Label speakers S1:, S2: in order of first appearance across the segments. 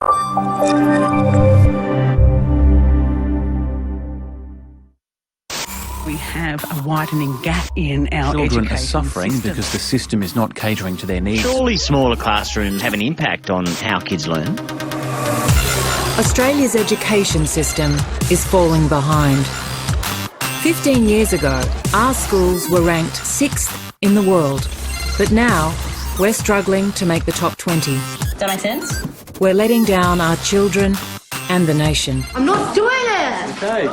S1: We have a widening gap in our
S2: Children are
S1: education
S2: suffering
S1: system.
S2: because the system is not catering to their needs.
S3: Surely smaller classrooms have an impact on how kids learn.
S4: Australia's education system is falling behind. 15 years ago, our schools were ranked 6th in the world. But now, we're struggling to make the top 20.
S5: Does that make sense?
S4: We're letting down our children and the nation.
S6: I'm not doing it!
S7: Okay.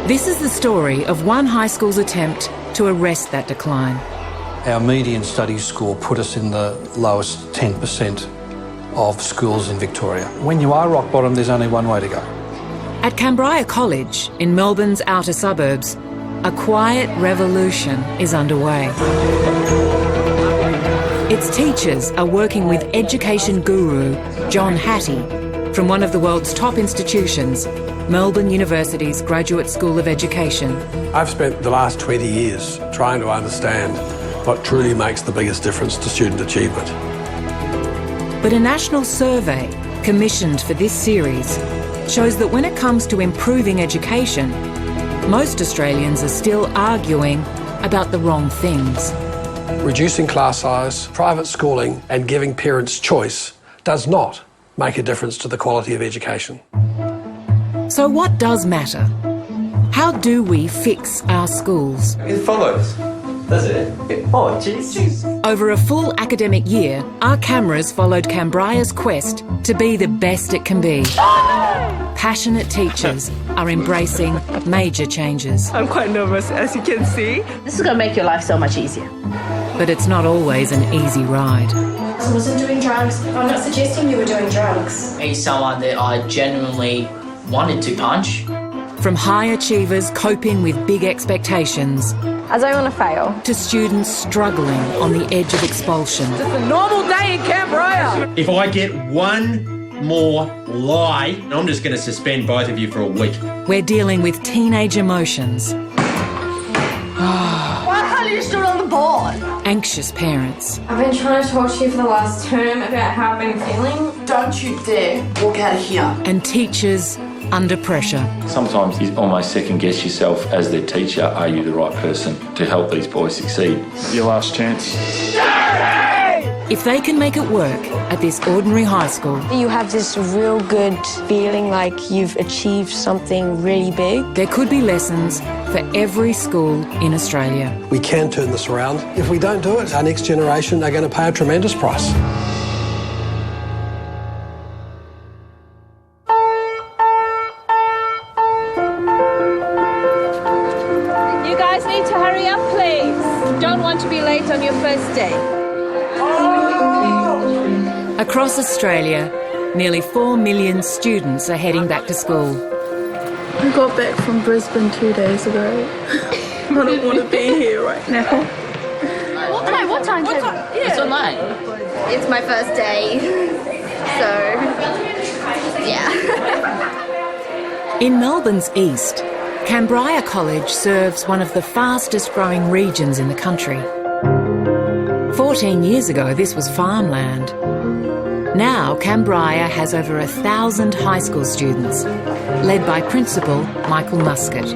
S4: This is the story of one high school's attempt to arrest that decline.
S8: Our median studies score put us in the lowest 10% of schools in Victoria. When you are rock bottom, there's only one way to go.
S4: At Cambria College, in Melbourne's outer suburbs, a quiet revolution is underway. Its teachers are working with education guru John Hattie from one of the world's top institutions, Melbourne University's Graduate School of Education.
S9: I've spent the last 20 years trying to understand what truly makes the biggest difference to student achievement.
S4: But a national survey commissioned for this series shows that when it comes to improving education, most Australians are still arguing about the wrong things.
S9: Reducing class size, private schooling and giving parents choice does not make a difference to the quality of education.
S4: So what does matter? How do we fix our schools?
S7: It follows. Does it? Oh, jeez.
S4: Over a full academic year, our cameras followed Cambria's quest to be the best it can be. Passionate teachers are embracing major changes.
S1: I'm quite nervous, as you can see.
S5: This is going to make your life so much easier.
S4: But it's not always an easy ride.
S6: I wasn't doing drugs. I'm not suggesting you were doing drugs.
S10: He's someone that I genuinely wanted to punch.
S4: From high achievers coping with big expectations
S6: I don't want to fail.
S4: to students struggling on the edge of expulsion.
S1: It's a normal day in Canberra.
S11: If I get one more lie, I'm just going to suspend both of you for a week.
S4: We're dealing with teenage emotions,
S6: Why can't you just do it on the board?
S4: anxious parents,
S6: I've been trying to talk to you for the last term about how I've been feeling.
S5: Don't you dare walk out of here.
S4: and teachers under pressure.
S12: Sometimes you almost second guess yourself as their teacher. Are you the right person to help these boys succeed?
S7: Your last chance.
S4: If they can make it work at this ordinary high school,
S6: You have this real good feeling like you've achieved something really big.
S4: there could be lessons for every school in Australia.
S9: We can turn this around. If we don't do it, our next generation are going to pay a tremendous price.
S5: You guys need to hurry up, please. Don't want to be late on your first day.
S4: Across Australia, nearly 4 million students are heading back to school.
S6: I got back from Brisbane 2 days ago. I don't want to be here right now.
S5: What time?
S10: It's online.
S6: It's my first day, so yeah.
S4: In Melbourne's east, Cambria College serves one of the fastest growing regions in the country. 14 years ago, this was farmland. Now, Cambria has over 1,000 high school students, led by Principal Michael Muscat.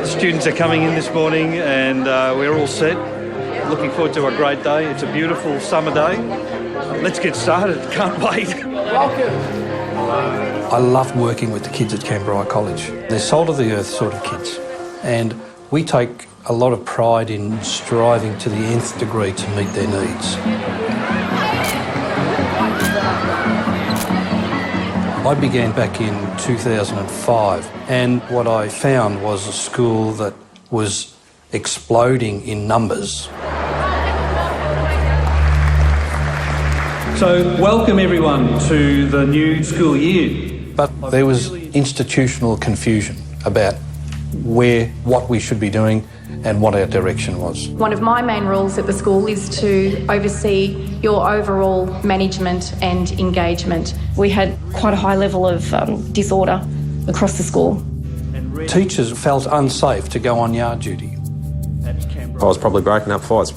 S7: Students are coming in this morning and we're all set. Looking forward to a great day. It's a beautiful summer day. Let's get started. Can't wait.
S8: I love working with the kids at Cambria College. They're salt-of-the-earth sort of kids. And we take a lot of pride in striving to the nth degree to meet their needs. I began back in 2005, and what I found was a school that was exploding in numbers.
S7: So welcome everyone to the new school year.
S8: But there was institutional confusion about what we should be doing and what our direction was.
S6: One of my main roles at the school is to oversee your overall management and engagement. We had quite a high level of disorder across the school.
S8: Teachers felt unsafe to go on yard duty.
S13: I was probably broken up fights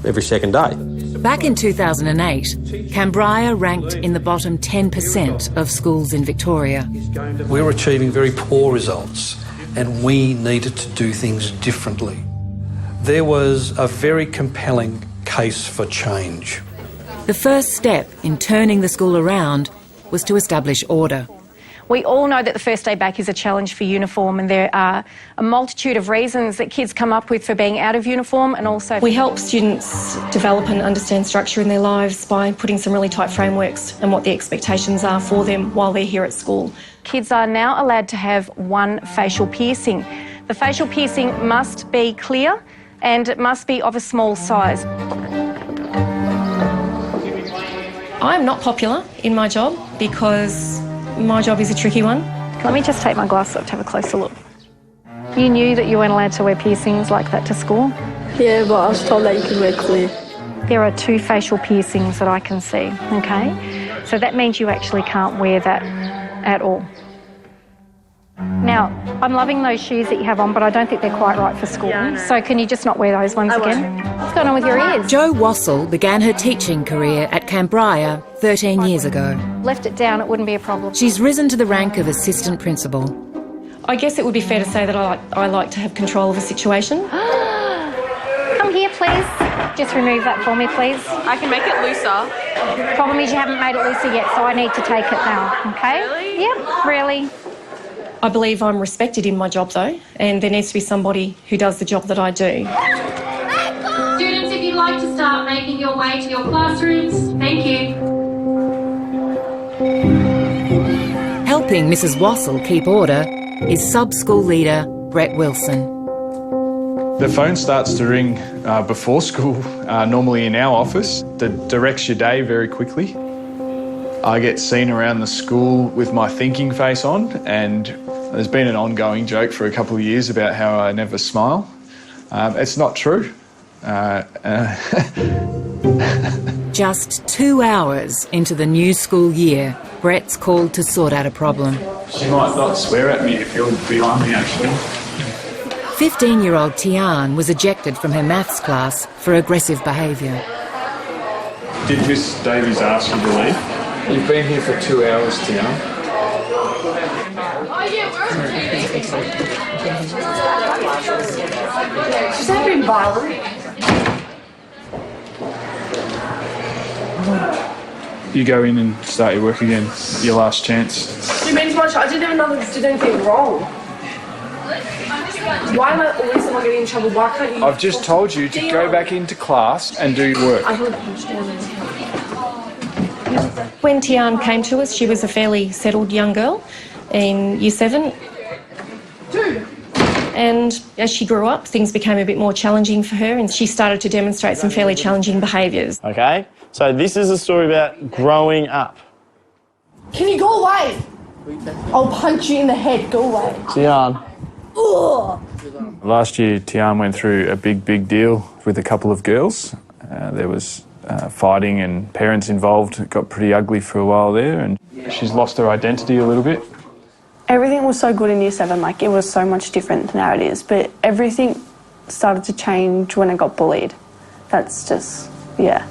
S13: every second day.
S4: Back in 2008, Cambria ranked in the bottom 10% of schools in Victoria.
S8: We were achieving very poor results and we needed to do things differently. There was a very compelling case for change.
S4: The first step in turning the school around was to establish order.
S6: We all know that the first day back is a challenge for uniform, and there are a multitude of reasons that kids come up with for being out of uniform, and also we help students develop and understand structure in their lives by putting some really tight frameworks and what the expectations are for them while they're here at school. Kids are now allowed to have one facial piercing. The facial piercing must be clear and it must be of a small size. I'm not popular in my job because my job is a tricky one. Let me just take my glasses off to have a closer look. You knew that you weren't allowed to wear piercings like that to school?
S13: Yeah, but I was told that you could wear clear.
S6: There are 2 facial piercings that I can see, okay? So that means you actually can't wear that at all. Now, I'm loving those shoes that you have on, but I don't think they're quite right for school. So can you just not wear those ones again? What's going on with your ears?
S4: Jo Wassell began her teaching career at Cambria 13 years ago.
S6: Left it down, it wouldn't be a problem.
S4: She's risen to the rank of assistant principal.
S6: I guess it would be fair to say that I like to have control of a situation. Come here, please. Just remove that for me, please.
S5: I can make it looser.
S6: Problem is you haven't made it looser yet, so I need to take it now, okay?
S5: Really?
S6: Yep, really. I believe I'm respected in my job, though, and there needs to be somebody who does the job that I do.
S14: Students, if you'd like to start making your way to your classrooms, thank you.
S4: Helping Mrs Wassell keep order is sub-school leader Brett Wilson.
S15: The phone starts to ring before school, normally in our office, that directs your day very quickly. I get seen around the school with my thinking face on, and there's been an ongoing joke for a couple of years about how I never smile. It's not true.
S4: Just 2 hours into the new school year, Brett's called to sort out a problem.
S15: She might not swear at me if you're behind me, actually.
S4: 15-year-old Tian was ejected from her maths class for aggressive behaviour.
S15: Did Miss Davies ask you to leave? You've been here for 2 hours, Tian.
S14: Oh yeah, we're on TV.
S13: She's not being violent.
S15: You go in and start your work again. Your last chance.
S13: You mean as much? I didn't even know that did anything wrong. Why am I always not getting in trouble? Why can't you?
S15: I've just told you to go back into class and do your work.
S13: I don't understand.
S6: When Tian came to us, she was a fairly settled young girl in Year 7. And as she grew up, things became a bit more challenging for her, and she started to demonstrate some fairly challenging behaviours.
S16: Okay, so this is a story about growing up.
S13: Can you go away? I'll punch you in the head. Go away.
S16: Tian.
S13: Ugh.
S15: Last year, Tian went through a big deal with a couple of girls. There was fighting and parents involved. It got pretty ugly for a while there, and she's lost her identity a little bit.
S17: Everything was so good in Year 7, like it was so much different than how it is, but everything started to change when I got bullied. That's just, yeah.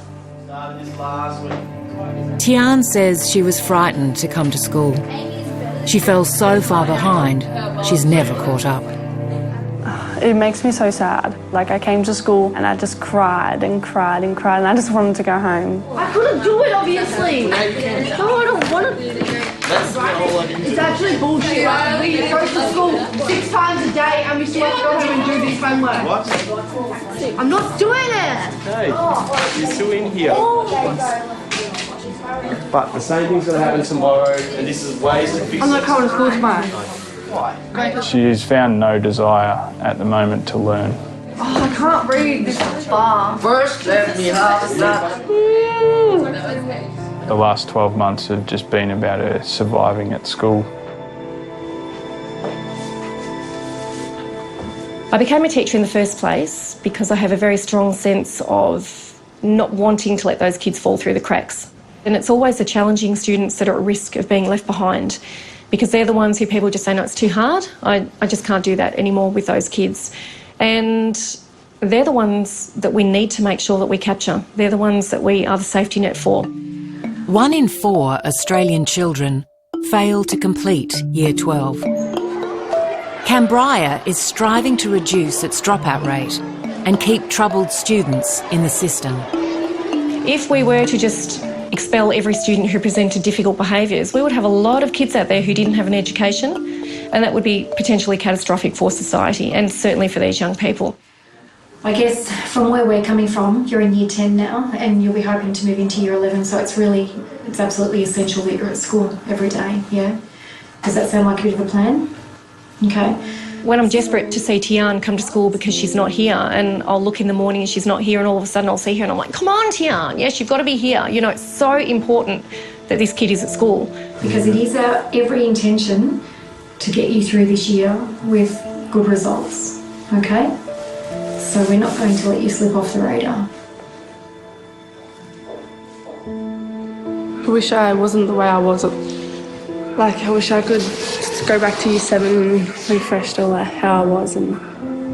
S4: Tian says she was frightened to come to school. She fell so far behind, she's never caught up.
S17: It makes me so sad. Like I came to school and I just cried and cried and cried and I just wanted to go home.
S13: I couldn't do it, obviously. No, I don't want to. It's actually bullshit. We go to school 6 times a day and we still have to go home and do this homework. What? I'm not doing it.
S16: Hey, you're still in here. But the same thing's going to happen tomorrow, and this is ways to fix it.
S13: I'm not coming to school tomorrow.
S16: Why?
S15: She has found no desire at the moment to learn.
S13: Oh, I can't read this far. First, let me have that.
S15: The last 12 months have just been about her surviving at school.
S6: I became a teacher in the first place because I have a very strong sense of not wanting to let those kids fall through the cracks. And it's always the challenging students that are at risk of being left behind because they're the ones who people just say, no, it's too hard. I just can't do that anymore with those kids. And they're the ones that we need to make sure that we capture. They're the ones that we are the safety net for.
S4: 1 in 4 Australian children fail to complete Year 12. Canberra is striving to reduce its dropout rate and keep troubled students in the system.
S6: If we were to just expel every student who presented difficult behaviours, we would have a lot of kids out there who didn't have an education, and that would be potentially catastrophic for society and certainly for these young people. I guess from where we're coming from, you're in Year 10 now and you'll be hoping to move into Year 11, so it's absolutely essential that you're at school every day, yeah? Does that sound like a bit of a plan? Okay. When I'm desperate to see Tian come to school because she's not here, and I'll look in the morning and she's not here, and all of a sudden I'll see her and I'm like, come on, Tian, yes, you've got to be here. You know, it's so important that this kid is at school. Because it is our every intention to get you through this year with good results, okay? So we're not going to let you slip off the radar.
S17: I wish I wasn't the way I was. Like, I wish I could go back to Year 7 and refresh to like how I was, and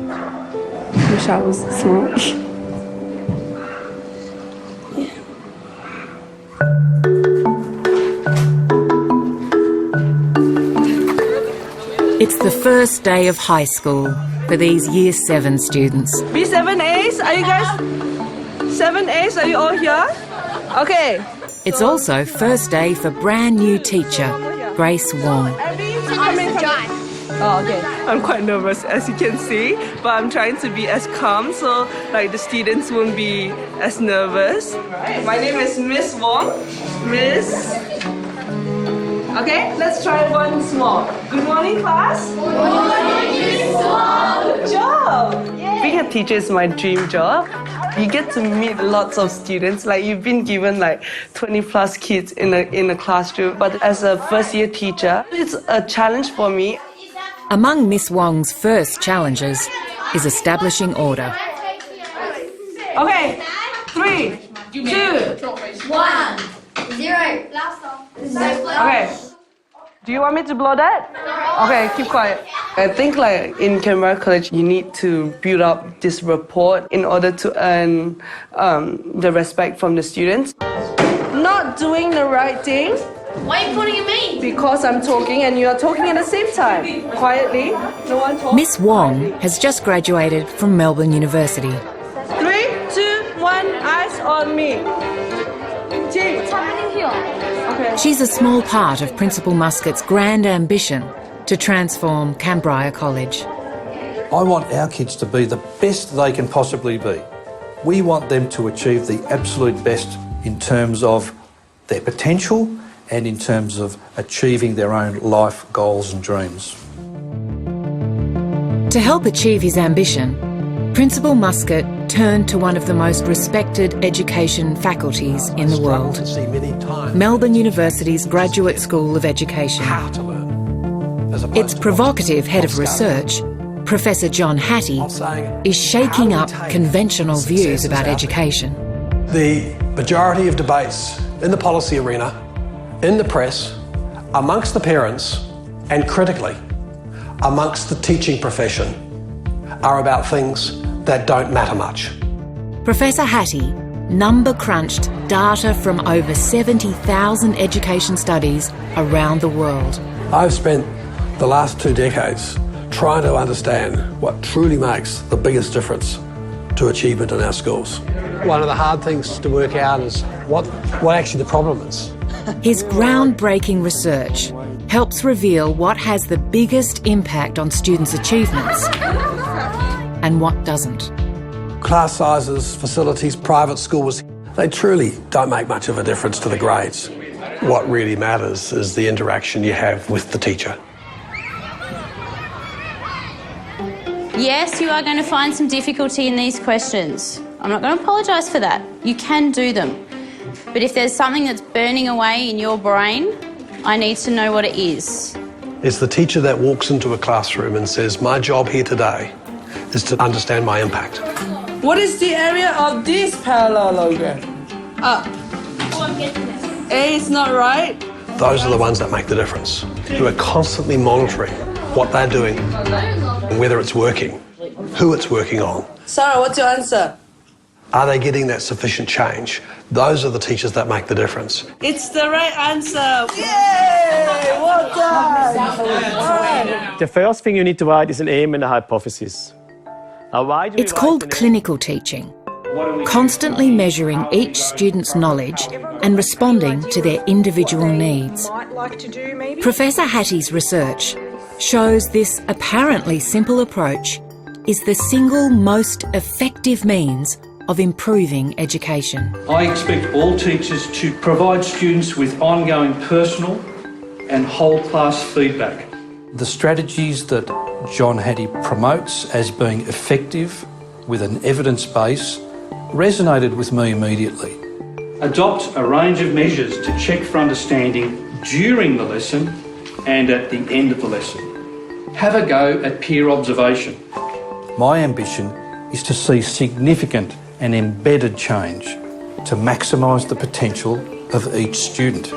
S17: I wish I was smart. Yeah.
S4: It's the first day of high school for these Year 7 students.
S13: B7As, are you guys? 7As, are you all here? Okay.
S4: It's also first day for brand new teacher, Grace Wong.
S13: Oh, okay. I'm quite nervous, as you can see, but I'm trying to be as calm so like the students won't be as nervous. My name is Miss Wong. Miss. Okay, let's try once more. Good morning, class. Good morning, Miss Wong. Good job. Being a teacher is my dream job. You get to meet lots of students. Like, you've been given like 20 plus kids in a classroom. But as a first year teacher, it's a challenge for me.
S4: Among Miss Wong's first challenges is establishing order.
S13: Okay, 3, 2, 1,
S14: 0.
S13: Okay. Do you want me to blow that? Okay, keep quiet. I think like in Canberra College, you need to build up this rapport in order to earn the respect from the students. Not doing the right thing.
S14: Why are you pointing at me?
S13: Because I'm talking and you are talking at the same time. Quietly, no one talks.
S4: Miss Wong has just graduated from Melbourne University.
S13: 3, 2, 1, eyes on me. Jing.
S14: What's happening here?
S13: Okay.
S4: She's a small part of Principal Muscat's grand ambition to transform Canberra College.
S8: I want our kids to be the best they can possibly be. We want them to achieve the absolute best in terms of their potential and in terms of achieving their own life goals and dreams.
S4: To help achieve his ambition, Principal Muscat turned to one of the most respected education faculties in the world, Melbourne University's Graduate School of Education. Its provocative head of research, Professor John Hattie, is shaking up conventional views about education.
S9: The majority of debates in the policy arena, in the press, amongst the parents, and critically, amongst the teaching profession, are about things that don't matter much.
S4: Professor Hattie number crunched data from over 70,000 education studies around the world.
S9: I've spent the last 2 decades trying to understand what truly makes the biggest difference to achievement in our schools. One of the hard things to work out is what actually the problem is.
S4: His groundbreaking research helps reveal what has the biggest impact on students' achievements and what doesn't.
S9: Class sizes, facilities, private schools, they truly don't make much of a difference to the grades. What really matters is the interaction you have with the teacher.
S18: Yes, you are going to find some difficulty in these questions. I'm not going to apologise for that. You can do them. But if there's something that's burning away in your brain, I need to know what it is.
S9: It's the teacher that walks into a classroom and says, my job here today is to understand my impact.
S13: What is the area of this parallelogram? Up. A is not right.
S9: Those are the ones that make the difference, who are constantly monitoring what they're doing, whether it's working, who it's working on,
S13: Sarah, what's your answer?
S9: Are they getting that sufficient change? Those are the teachers that make the difference.
S13: It's the right answer. Yay! Well done!
S16: The first thing you need to write is an aim and a hypothesis.
S4: It's called clinical teaching, constantly measuring each student's knowledge and responding to their individual needs. Professor Hattie's research shows this apparently simple approach is the single most effective means of improving education.
S7: I expect all teachers to provide students with ongoing personal and whole class feedback.
S8: The strategies that John Hattie promotes as being effective with an evidence base resonated with me immediately.
S7: Adopt a range of measures to check for understanding during the lesson and at the end of the lesson. Have a go at peer observation.
S8: My ambition is to see significant and embedded change to maximise the potential of each student.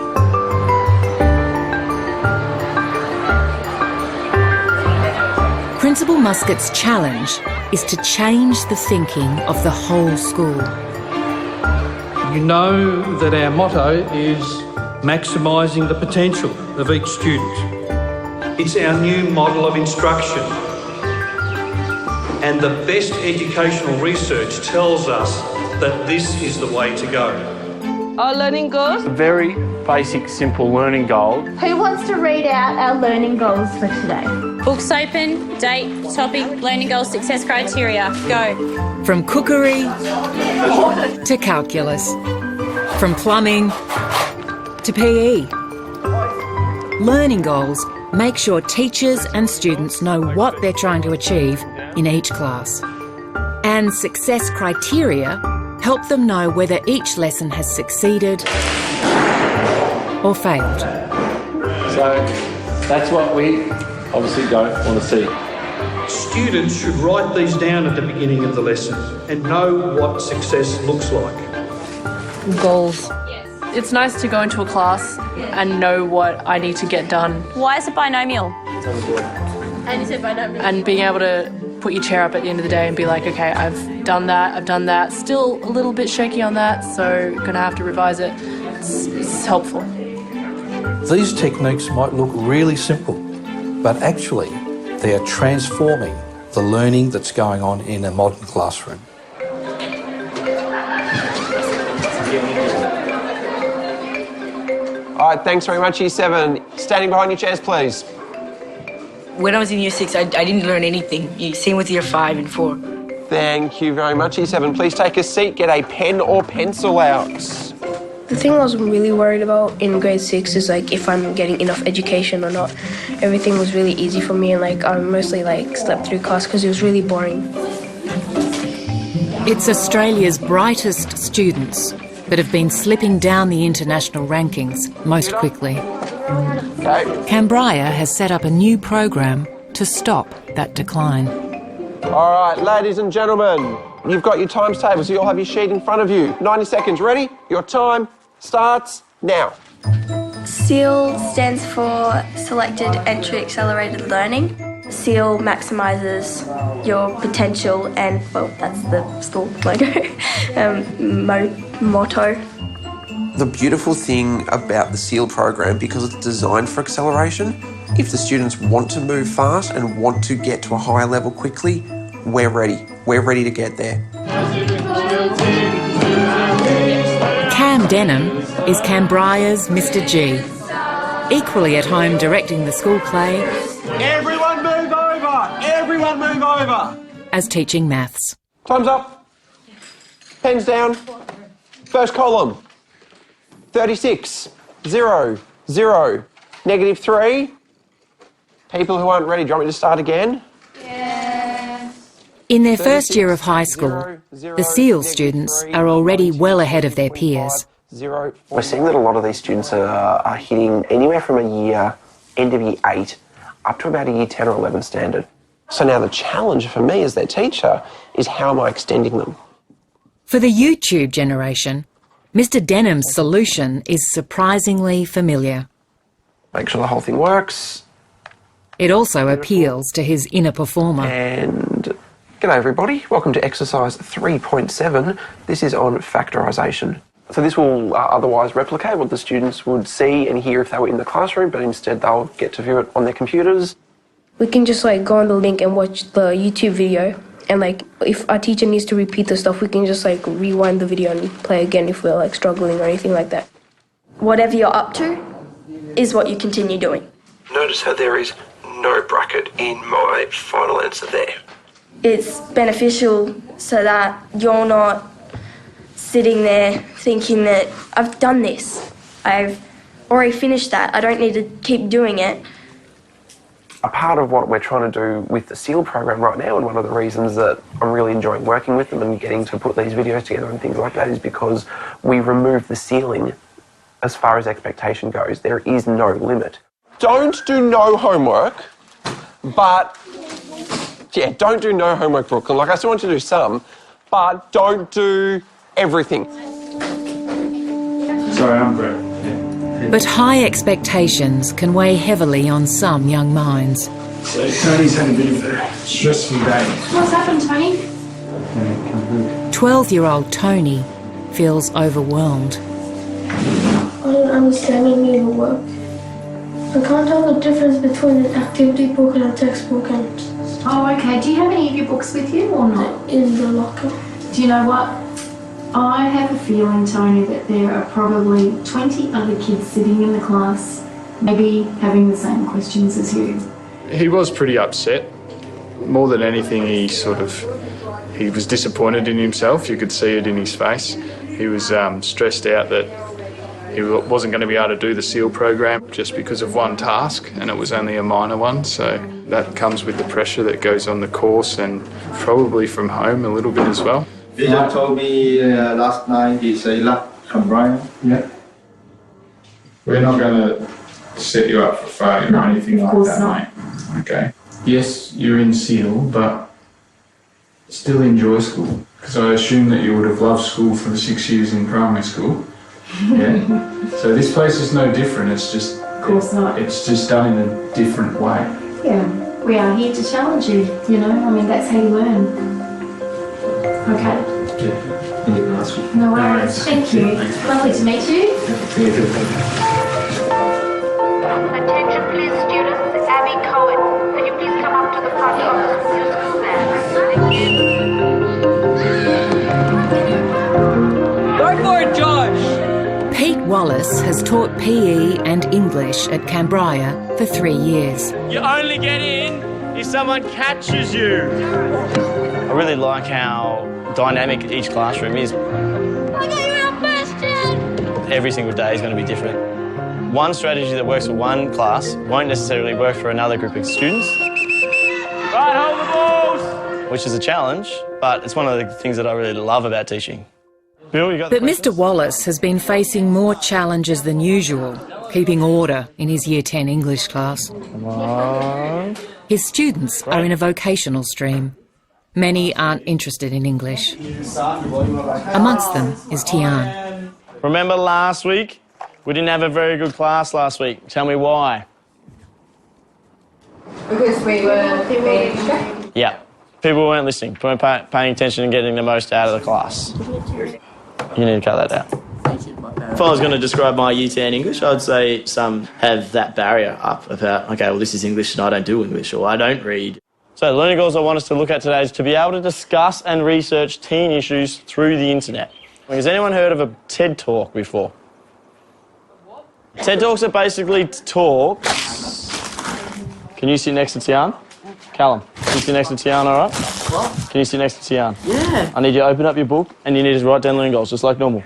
S4: Principal Muscat's challenge is to change the thinking of the whole school.
S7: You know that our motto is maximising the potential of each student. It's our new model of instruction. And the best educational research tells us that this is the way to go.
S13: Our learning goals?
S16: A very basic, simple learning goal.
S14: Who wants to read out our learning goals for today?
S18: Books open, date, topic, learning goals, success criteria. Go.
S4: From cookery to calculus, from plumbing to PE. Learning goals make sure teachers and students know what they're trying to achieve in each class. And success criteria help them know whether each lesson has succeeded or failed.
S12: So that's what we obviously don't want to see.
S7: Students should write these down at the beginning of the lesson and know what success looks like.
S17: Goals. It's nice to go into a class and know what I need to get done.
S18: Why is it binomial?
S17: And you said binomial. And being able to put your chair up at the end of the day and be like, okay, I've done that, still a little bit shaky on that, so gonna have to revise it. It's helpful.
S8: These techniques might look really simple, but actually they are transforming the learning that's going on in a modern classroom.
S16: All right, thanks very much, Year 7. Standing behind your chairs, please.
S19: When I was in Year 6, I didn't learn anything. Same with Year 5 and 4.
S16: Thank you very much, Year 7. Please take a seat, get a pen or pencil out.
S20: The thing I was really worried about in grade 6 is like if I'm getting enough education or not. Everything was really easy for me, and like I mostly like slept through class because it was really boring.
S4: It's Australia's brightest students that have been slipping down the international rankings most quickly. Cambria has set up a new program to stop that decline.
S16: All right, ladies and gentlemen, you've got your times tables. You all have your sheet in front of you. 90 seconds. Ready? Your time starts now.
S21: SEAL stands for Selected Entry Accelerated Learning. SEAL maximises your potential and, well, that's the school logo, motto.
S22: The beautiful thing about the SEAL program, because it's designed for acceleration, if the students want to move fast and want to get to a higher level quickly, we're ready. We're ready to get there.
S4: Cam Denham is Cambria's Mr. G. Equally at home directing the school play.
S16: Everyone move over! Everyone move over!
S4: As teaching maths.
S16: Time's up. Pens down. First column. 36, 0, 0, -3. People who aren't ready, do you want me to start again?
S4: In their first year of high school, the SEAL students are already well ahead of their peers.
S22: We're seeing that a lot of these students are hitting anywhere from end of year 8 up to about a year 10 or 11 standard. So now the challenge for me as their teacher is how am I extending them?
S4: For the YouTube generation, Mr. Denham's solution is surprisingly familiar.
S22: Make sure the whole thing works.
S4: It also appeals to his inner performer.
S22: And G'day everybody, welcome to exercise 3.7. This is on factorisation. So this will otherwise replicate what the students would see and hear if they were in the classroom, but instead they'll get to view it on their computers.
S20: We can just like go on the link and watch the YouTube video, and like if our teacher needs to repeat the stuff, we can just like rewind the video and play again if we're like struggling or anything like that.
S21: Whatever you're up to is what you continue doing.
S22: Notice how there is no bracket in my final answer there.
S21: It's beneficial so that you're not sitting there thinking that I've done this, I've already finished that, I don't need to keep doing it.
S22: A part of what we're trying to do with the SEAL program right now, and one of the reasons that I'm really enjoying working with them and getting to put these videos together and things like that, is because we remove the ceiling as far as expectation goes. There is no limit. Don't do no homework, but yeah, don't do no homework, Brooklyn. Like, I still want you to do some, but don't do everything.
S15: Sorry, I'm great.
S4: But high expectations can weigh heavily on some young minds.
S15: So Tony's had a bit of a stressful day.
S14: What's happened, Tony?
S4: 12-year-old Tony feels overwhelmed.
S2: I don't understand any of the work. I can't tell the difference between an activity book and a textbook.
S14: Oh, okay. Do you have any of your books with you or not?
S2: In the locker.
S14: Do you know what? I have a feeling, Tony, that there are probably 20 other kids sitting in the class, maybe having the same questions as you.
S15: He was pretty upset. More than anything, he was disappointed in himself. You could see it in his face. He was stressed out that he wasn't going to be able to do the SEAL program just because of one task, and it was only a minor one. So that comes with the pressure that goes on the course and probably from home a little bit as well.
S3: Vijay told me last night he said he left Canberra.
S15: Yeah. We're not going to set you up for failure or anything like that, mate. Okay. Yes, you're in SEAL, but still enjoy school. Because I assume that you would have loved school for the 6 years in primary school. Yeah. So this place is no different. It's just,
S14: of course not.
S15: It's just done in a different way.
S14: Yeah, we are here to challenge you, you know, I mean, that's how you learn. Okay.
S3: Yeah.
S14: No worries. Thank you. Lovely to meet you.
S21: Attention please students, Abby Cohen. Can you please come up to the front of the musical stand? Thank you.
S23: Go for it, Josh!
S4: Pete Wallace has taught PE and English at Canberra for 3 years.
S24: You only get in if someone catches you. I really like how dynamic each classroom is.
S21: I got you a question!
S24: Every single day is going to be different. One strategy that works for one class won't necessarily work for another group of students. Right, hold the balls! Which is a challenge, but it's one of the things that I really love about teaching. Bill, you got
S4: But Mr. Wallace has been facing more challenges than usual, keeping order in his Year 10 English class.
S24: Come on.
S4: His students are in a vocational stream. Many aren't interested in English. Amongst them is Tian.
S24: Remember last week? We didn't have a very good class last week. Tell me why.
S17: Because we were being distracted.
S24: Yeah. People weren't listening, weren't paying attention and getting the most out of the class. You need to cut that out. If I was going to describe my Year 10 English, I'd say some have that barrier up about, okay, well, this is English and I don't do English, or I don't read. So the learning goals I want us to look at today is to be able to discuss and research teen issues through the internet. Has anyone heard of a TED Talk before? TED Talks are basically talks. Can you sit next to Tian? Callum, can you sit next to Tian, all right?
S19: What?
S24: Can you sit next to Tian?
S19: Yeah.
S24: I need you to open up your book and you need to write down learning goals, just like normal.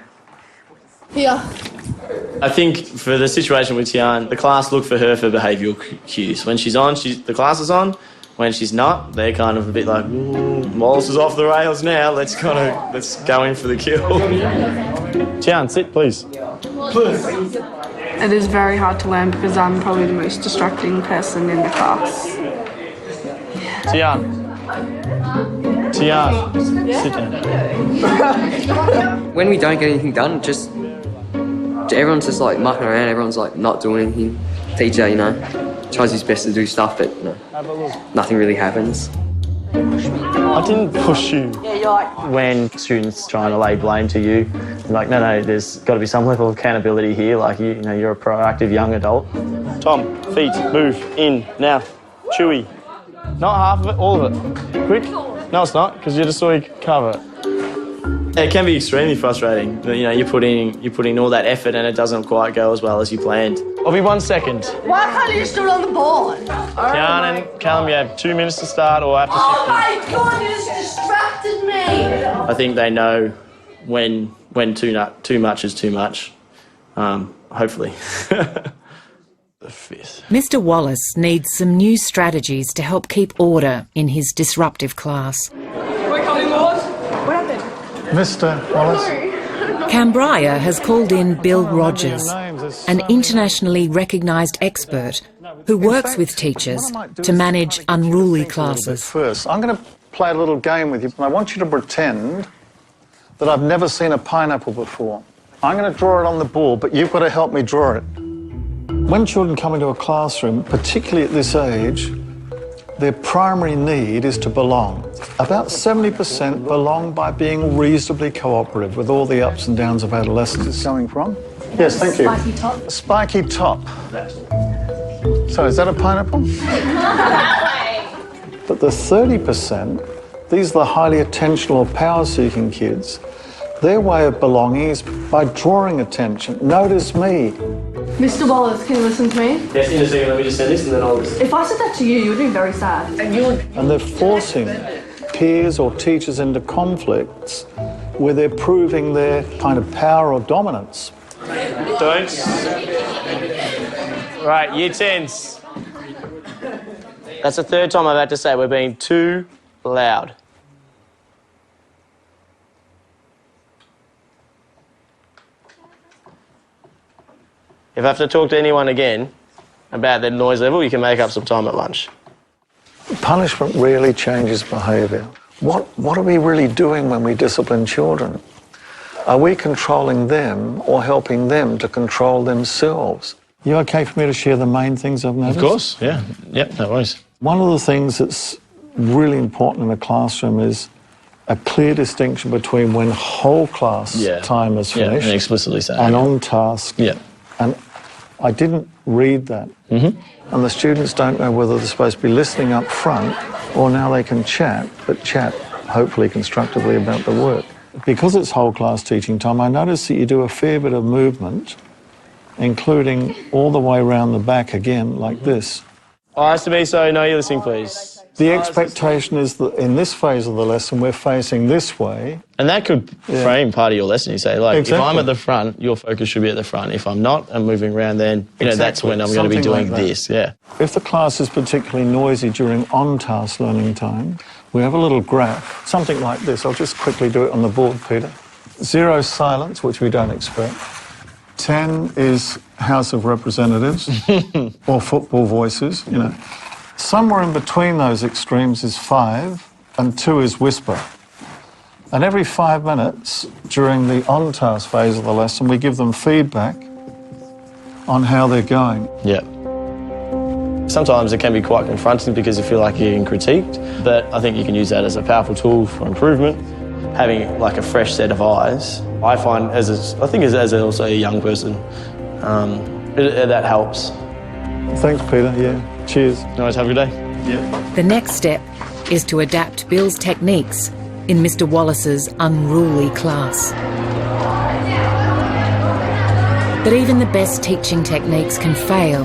S17: Here.
S24: I think for the situation with Tian, the class look for her for behavioural cues. When she's on, the class is on. When she's not, they're kind of a bit like, Wallace is off the rails now, let's go in for the kill. Tian, sit, please.
S17: It is very hard to learn because I'm probably the most distracting person in the class.
S24: Tian, sit down.
S25: When we don't get anything done, everyone's just like mucking around, everyone's like not doing anything. Teacher, tries his best to do stuff, but nothing really happens.
S24: I didn't push you.
S13: Yeah, you're like...
S24: When students trying to lay blame to you, you're like, no, there's got to be some level of accountability here. Like, you know, you're a proactive young adult. Tom, feet, move, in, now, chewy. Not half of it, all of it. Quick. No, it's not, because you just saw you cover it. It can be extremely frustrating. You know, you put in all that effort and it doesn't quite go as well as you planned. I'll be 1 second.
S13: Why can't you just do it on the board?
S24: Kian and Callum, you have 2 minutes to start or after
S13: Oh my God, you just distracted me.
S24: I think they know when too much is too much. Hopefully. The fifth.
S4: Mr. Wallace needs some new strategies to help keep order in his disruptive class.
S13: We're coming, boys. What happened?
S1: Mr. Wallace.
S4: Cambria has called in Bill Rogers, an internationally recognised expert who works with teachers to manage unruly classes.
S1: First, I'm going to play a little game with you, and I want you to pretend that I've never seen a pineapple before. I'm going to draw it on the board, but you've got to help me draw it. When children come into a classroom, particularly at this age, their primary need is to belong. About 70% belong by being reasonably cooperative with all the ups and downs of adolescence it's coming from. Yes, thank you.
S13: Spiky top.
S1: A spiky top. So is that a pineapple? But the 30%, these are the highly attentional or power-seeking kids. Their way of belonging is by drawing attention. Notice me.
S17: Mr. Wallace, can you listen to me?
S24: Yes, in a second, let me just say this and then I'll listen.
S17: If I said that to you, you would be very sad.
S1: And they're forcing peers or teachers into conflicts where they're proving their kind of power or dominance.
S24: Don't. Right, year 10s. That's the third time I've had to say we're being too loud. If I have to talk to anyone again about their noise level, you can make up some time at lunch.
S1: Punishment really changes behaviour. What are we really doing when we discipline children? Are we controlling them or helping them to control themselves? You okay for me to share the main things I've noticed?
S24: Of course, yeah. Yep, no worries.
S1: One of the things that's really important in a classroom is a clear distinction between when whole class time is finished
S24: and explicitly saying
S1: and on task.
S24: Yeah.
S1: And I didn't read that. And the students don't know whether they're supposed to be listening up front or now they can chat, but chat hopefully constructively about the work. Because it's whole class teaching time, I notice that you do a fair bit of movement, including all the way around the back again, like this.
S24: Eyes to me, so no, you're listening, please.
S1: The expectation is that in this phase of the lesson, we're facing this way.
S24: And that could frame part of your lesson. You say, like, if I'm at the front, your focus should be at the front. If I'm not, I'm moving around, then, you know, that's when I'm going to be doing this,
S1: If the class is particularly noisy during on-task learning time, we have a little graph, something like this. I'll just quickly do it on the board, Peter. 0 silence, which we don't expect. 10 is House of Representatives or football voices, you know. Somewhere in between those extremes is 5 and 2 is whisper. And every 5 minutes during the on-task phase of the lesson, we give them feedback on how they're going.
S24: Yeah. Sometimes it can be quite confronting because you feel like you're getting critiqued, but I think you can use that as a powerful tool for improvement. Having like a fresh set of eyes, I find as also a young person, that helps.
S1: Thanks, Peter. Yeah. Cheers.
S24: No worries, have a good day.
S1: Yeah.
S4: The next step is to adapt Bill's techniques in Mr. Wallace's unruly class. But even the best teaching techniques can fail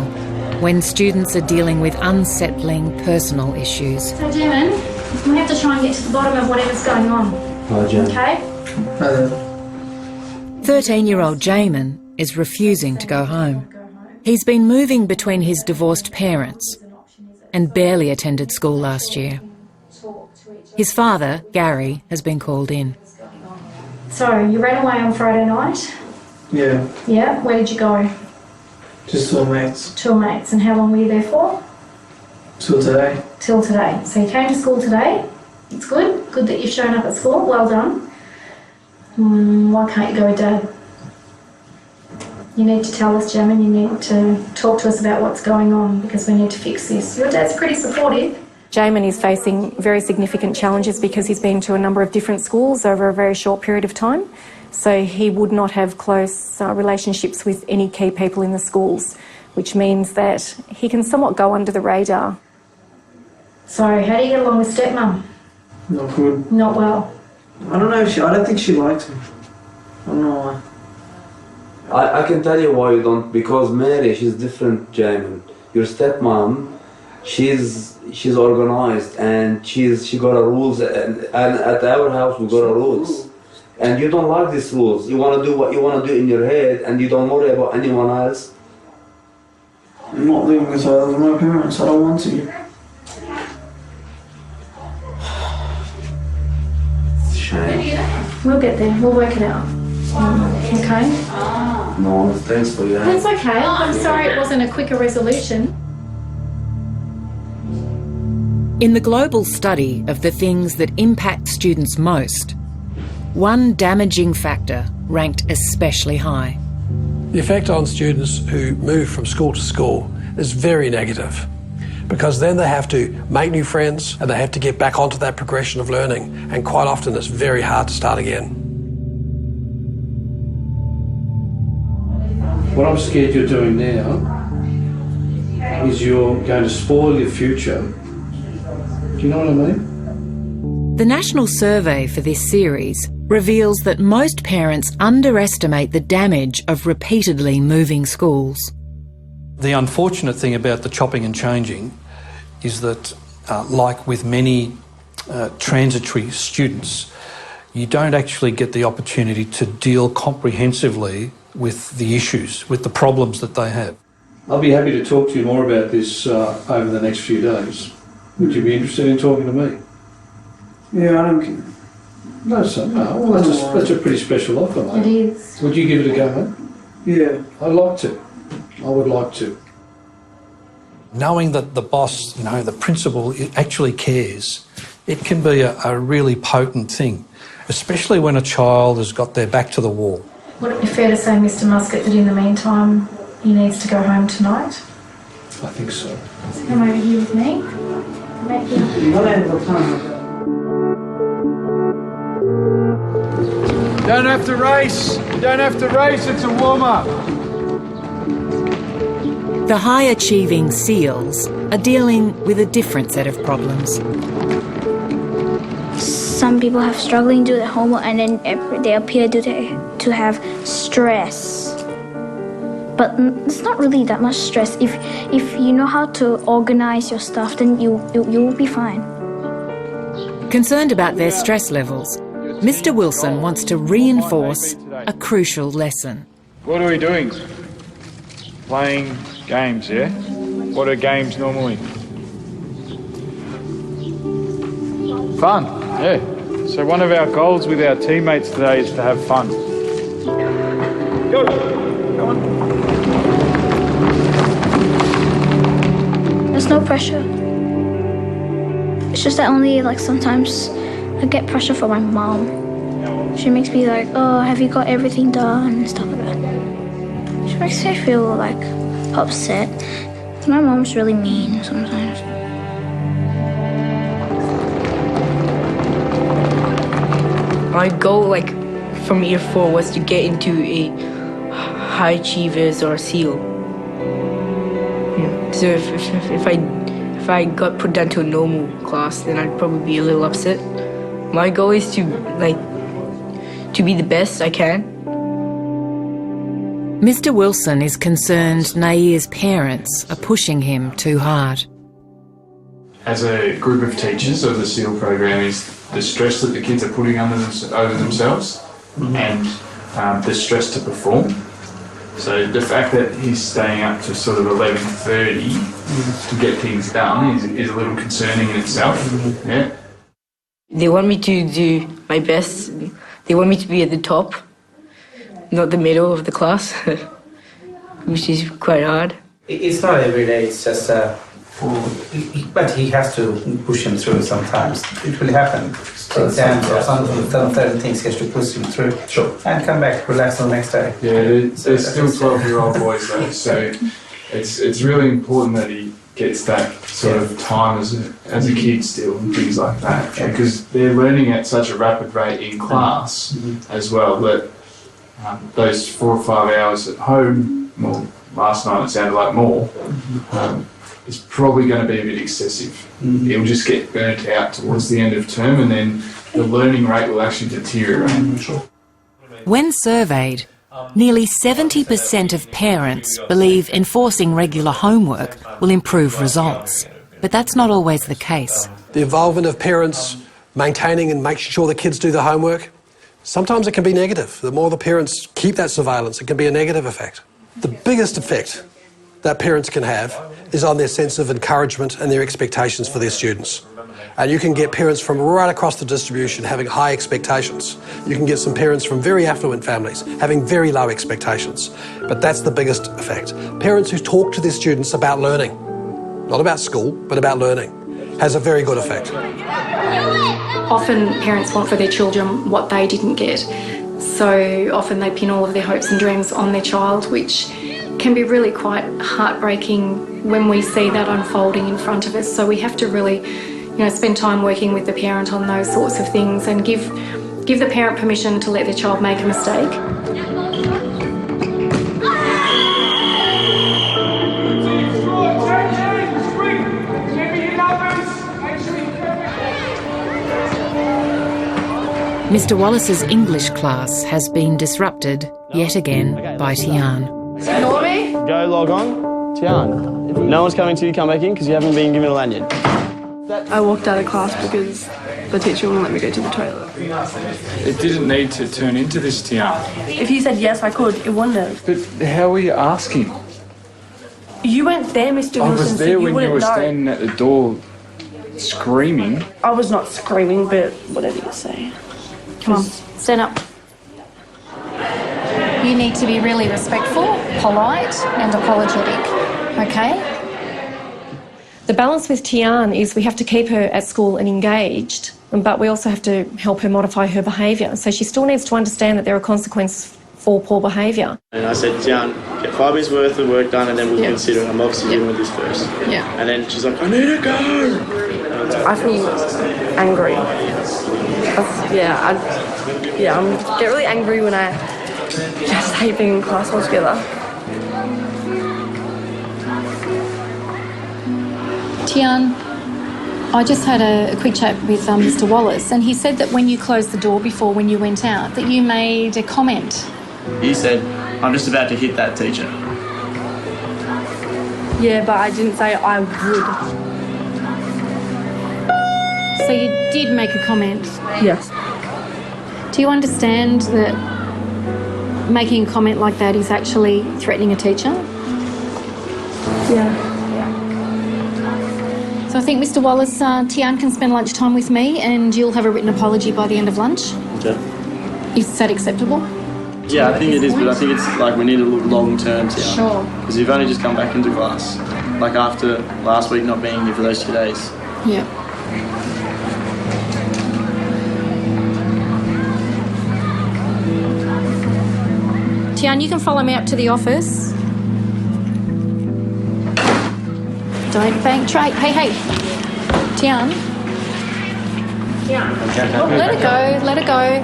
S4: when students are dealing with unsettling personal issues.
S14: So, Damon, we have to try and get to the bottom of whatever's going on. Okay?
S4: 13-year-old Jamin is refusing to go home. He's been moving between his divorced parents and barely attended school last year. His father, Gary, has been called in.
S14: So, you ran away on Friday night?
S5: Yeah.
S14: Yeah? Where did you go?
S5: Just to a mate's.
S14: To a mate's. And how long were you there for?
S5: Till today.
S14: Till today. So you came to school today. It's good. Good that you've shown up at school. Well done. Why can't you go with Dad? You need to tell us, Jamin. You need to talk to us about what's going on because we need to fix this. Your dad's pretty supportive.
S6: Jamin is facing very significant challenges because he's been to a number of different schools over a very short period of time. So he would not have close relationships with any key people in the schools, which means that he can somewhat go under the radar.
S14: So, how do you get along with stepmum?
S5: Not good.
S14: Not well.
S5: I don't know. I don't think she likes me. I don't know why.
S9: I can tell you why you don't. Because Mary, she's different, Jamin. Your stepmom, she's organised and she got a rules, and at our house we got a rules. And you don't like these rules. You want to do what you want to do in your head, and you don't worry about anyone else.
S5: I'm not living with either of my parents. I don't want to.
S9: Shame.
S14: We'll get there. We'll work it out. Okay?
S9: No, thanks for that.
S14: That's okay. I'm sorry it wasn't a quicker resolution.
S4: In the global study of the things that impact students most, one damaging factor ranked especially high.
S10: The effect on students who move from school to school is very negative, because then they have to make new friends and they have to get back onto that progression of learning, and quite often it's very hard to start again.
S8: What I'm scared you're doing now is you're going to spoil your future. Do you know what I mean?
S4: The national survey for this series reveals that most parents underestimate the damage of repeatedly moving schools.
S8: The unfortunate thing about the chopping and changing is that, like with many transitory students, you don't actually get the opportunity to deal comprehensively with the issues, with the problems that they have. I'll be happy to talk to you more about this over the next few days. Would you be interested in talking to me?
S5: Yeah, I don't care.
S8: No, son, no. Well, that's a pretty special offer, mate.
S14: It is.
S8: Would you give it a go, mate?
S5: Yeah.
S8: I'd like to. I would like to. Knowing that the boss, the principal actually cares, it can be a really potent thing, especially when a child has got their back to the wall.
S14: Would it be fair to say, Mr. Muscat, that in the meantime he needs to go home tonight?
S8: I think so.
S14: So come over here with me. Back here.
S7: Don't have to race. You don't have to race. It's a warm-up.
S4: The high-achieving SEALs are dealing with a different set of problems.
S21: Some people have struggling to do their homework and then they appear to have stress. But it's not really that much stress. If you know how to organize your stuff, then you will be fine.
S4: Concerned about their stress levels, Mr. Wilson wants to reinforce a crucial lesson.
S15: What are we doing? Playing games, yeah? What are games normally? Fun, yeah. So one of our goals with our teammates today is to have fun. Go! Come on.
S21: There's no pressure. It's just that only sometimes I get pressure from my mom. She makes me like, oh, have you got everything done and stuff like that. She makes me feel upset. My mom's really mean sometimes.
S19: My goal, from year 4 was to get into a high achievers or SEAL. Yeah. So if I got put down to a normal class, then I'd probably be a little upset. My goal is to be the best I can.
S4: Mr. Wilson is concerned Nair's parents are pushing him too hard.
S15: As a group of teachers of the SEAL program is the stress that the kids are putting over themselves and the stress to perform. So the fact that he's staying up to sort of 11:30 to get things done is a little concerning in itself. Yeah.
S19: They want me to do my best. They want me to be at the top, not the middle of the class, which is quite hard.
S11: It's not every day, it's just but he has to push him through sometimes. It will happen. Exams or some certain things he has to push him through. Sure. And come back, relax on the next day.
S15: Yeah, there's still 12-year-old boys though, so it's really important that gets that sort of time as a kid still and things like that, because they're learning at such a rapid rate in class as well that those 4 or 5 hours at home, well, last night it sounded like more, is probably going to be a bit excessive. It'll just get burnt out towards the end of term, and then the learning rate will actually deteriorate.
S4: When surveyed, nearly 70% of parents believe enforcing regular homework will improve results. But that's not always the case.
S10: The involvement of parents maintaining and making sure the kids do the homework, sometimes it can be negative. The more the parents keep that surveillance, it can be a negative effect. The biggest effect that parents can have is on their sense of encouragement and their expectations for their students. And you can get parents from right across the distribution having high expectations. You can get some parents from very affluent families having very low expectations. But that's the biggest effect. Parents who talk to their students about learning, not about school, but about learning, has a very good effect.
S6: Often parents want for their children what they didn't get. So often they pin all of their hopes and dreams on their child, which can be really quite heartbreaking when we see that unfolding in front of us. So we have to really, spend time working with the parent on those sorts of things and give the parent permission to let their child make a mistake.
S4: Mr. Wallace's English class has been disrupted yet again by Tian.
S13: Ignore me?
S24: Go log on. Tian, if no one's coming to you, come back in because you haven't been given a lanyard.
S17: I walked out of class because the teacher wouldn't let me go to the toilet.
S15: It didn't need to turn into this, Tian.
S17: If you said yes, I could. It wouldn't have.
S15: But how were you asking?
S17: You weren't there, Mr. Wilson.
S15: I was there when you were
S17: know.
S15: standing at the door screaming.
S17: I was not screaming, but whatever you say.
S6: Come on, stand up. You need to be really respectful, polite and apologetic, okay? The balance with Tian is we have to keep her at school and engaged, but we also have to help her modify her behaviour. So she still needs to understand that there are consequences for poor behaviour.
S24: And I said, Tian, get 5 minutes worth of work done and then we'll consider it. I'm obviously dealing with this first.
S17: Yeah.
S24: And then she's like, I need to go.
S17: I feel angry. I get really angry when I just hate being in class altogether.
S6: Tian, I just had a quick chat with Mr. Wallace, and he said that when you closed the door before when you went out, that you made a comment.
S24: You said, I'm just about to hit that teacher.
S17: Yeah, but I didn't say I would.
S6: So you did make a comment?
S17: Yes.
S6: Do you understand that making a comment like that is actually threatening a teacher?
S17: Yeah.
S6: So I think, Mr. Wallace, Tian can spend lunchtime with me and you'll have a written apology by the end of lunch.
S24: Okay.
S6: Is that acceptable?
S24: Yeah, I think it is, but I think it's like we need to look long-term, Tian.
S6: Sure.
S24: Because you've only just come back into class, like after last week not being here for those 2 days.
S6: Yeah. Tian, you can follow me up to the office. Don't bang trade. Hey. Tian. Let it go, let it go.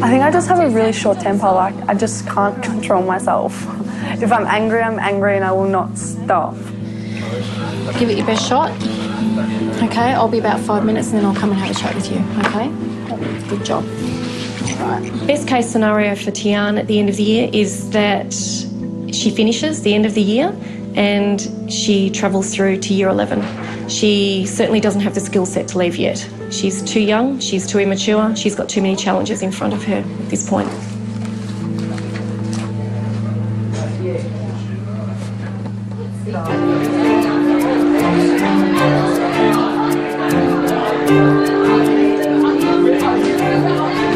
S17: I think I just have a really short temper. Like, I just can't control myself. If I'm angry and I will not stop.
S6: Give it your best shot. Okay, I'll be about 5 minutes and then I'll come and have a chat with you, okay? Good job. Right. Best case scenario for Tian at the end of the year is that she finishes the end of the year and she travels through to year 11. She certainly doesn't have the skill set to leave yet. She's too young, she's too immature, she's got too many challenges in front of her at this point.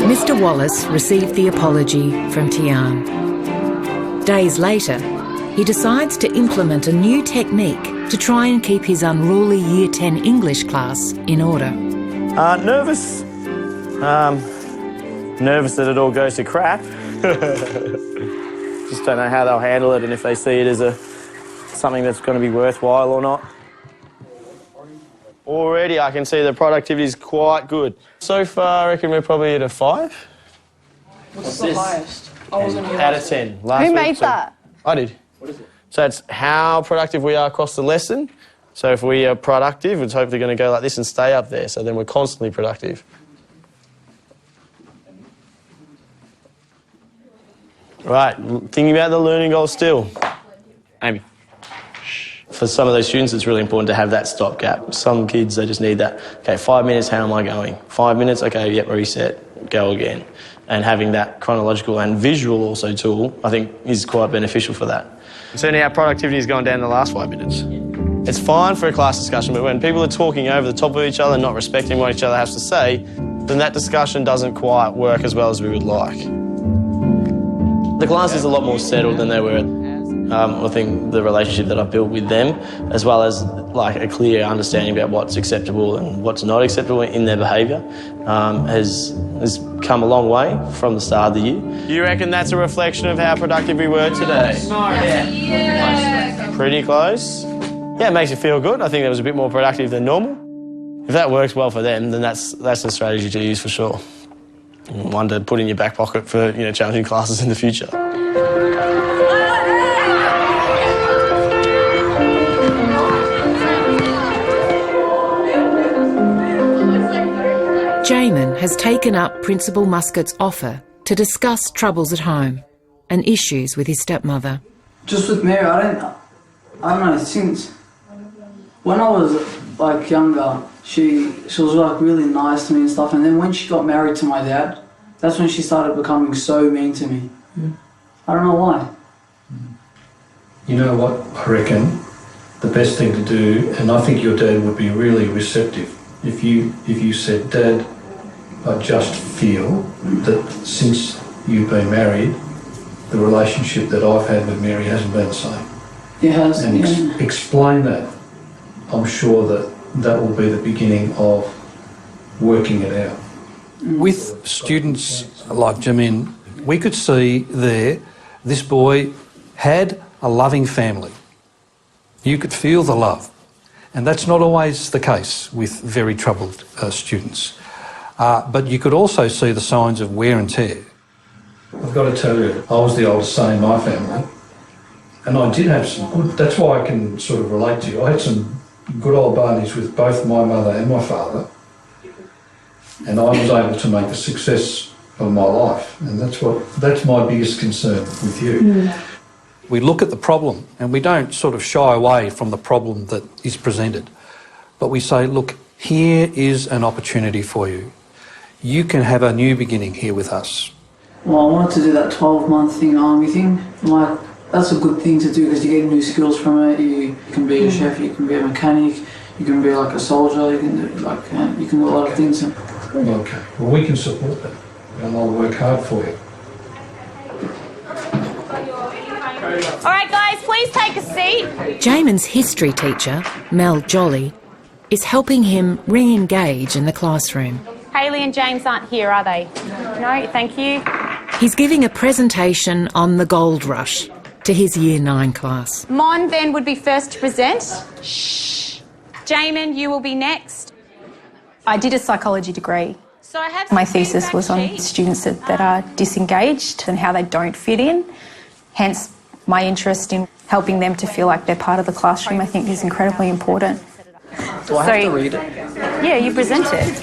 S4: Mr. Wallace received the apology from Tian. Days later, he decides to implement a new technique to try and keep his unruly Year 10 English class in order.
S1: Nervous?
S24: Nervous that it all goes to crap. Just don't know how they'll handle it and if they see it as something that's going to be worthwhile or not. Already I can see the productivity is quite good. So far I reckon we're probably at a 5.
S13: What's the highest? I wasn't here.
S24: Out of 10.
S13: Who made that?
S24: I did. What is it? So it's how productive we are across the lesson. So if we are productive, it's hopefully going to go like this and stay up there. So then we're constantly productive. Right, thinking about the learning goals still. Amy. For some of those students, it's really important to have that stopgap. Some kids, they just need that, okay, 5 minutes, how am I going? 5 minutes, okay, yep, reset, go again. And having that chronological and visual also tool, I think, is quite beneficial for that. Certainly our productivity has gone down in the last 5 minutes. It's fine for a class discussion, but when people are talking over the top of each other, not respecting what each other has to say, then that discussion doesn't quite work as well as we would like. The class is a lot more settled than they were. I think the relationship that I've built with them, as well as like a clear understanding about what's acceptable and what's not acceptable in their behaviour, has come a long way from the start of the year. You reckon that's a reflection of how productive we were today? Yeah. Pretty close. Yeah, it makes you feel good. I think that was a bit more productive than normal. If that works well for them, then that's a strategy to use for sure. One to put in your back pocket for challenging classes in the future.
S4: Jamin has taken up Principal Muscat's offer to discuss troubles at home and issues with his stepmother.
S5: Just with Mary, I don't know, since when I was like younger, she was like really nice to me and stuff, and then when she got married to my dad, that's when she started becoming so mean to me. I don't know why.
S8: You know what, I reckon the best thing to do, and I think your dad would be really receptive, if you said, Dad, I just feel that since you've been married, the relationship that I've had with Mary hasn't been the same.
S5: It has,
S8: and explain that. I'm sure that will be the beginning of working it out.
S10: With students like Jamin, we could see there this boy had a loving family. You could feel the love. And that's not always the case with very troubled students. But you could also see the signs of wear and tear.
S8: I've got to tell you, I was the oldest son in my family, and I did have some good, that's why I can sort of relate to you. I had some good old barneys with both my mother and my father, and I was able to make a success of my life, and that's my biggest concern with you.
S10: We look at the problem and we don't sort of shy away from the problem that is presented, but we say, look, here is an opportunity for you. You can have a new beginning here with us.
S5: Well, I wanted to do that 12-month thing, army thing. Like, that's a good thing to do because you get new skills from it. You can be a chef, you can be a mechanic, you can be like a soldier, you can do a lot of things.
S8: Okay, well we can support that and I'll work hard for you.
S12: All right, guys, please take a seat.
S4: Jamin's history teacher, Mel Jolly, is helping him re-engage in the classroom.
S12: Hayley and James aren't here, are they? No, thank you.
S4: He's giving a presentation on the gold rush to his Year 9 class.
S12: Mon then would be first to present. Shh. Jamin, you will be next.
S6: I did a psychology degree.
S12: So I have
S6: My thesis was on students that are disengaged and how they don't fit in. Hence, my interest in helping them to feel like they're part of the classroom, I think, is incredibly important.
S5: Do I have to read it?
S12: Yeah, you present it.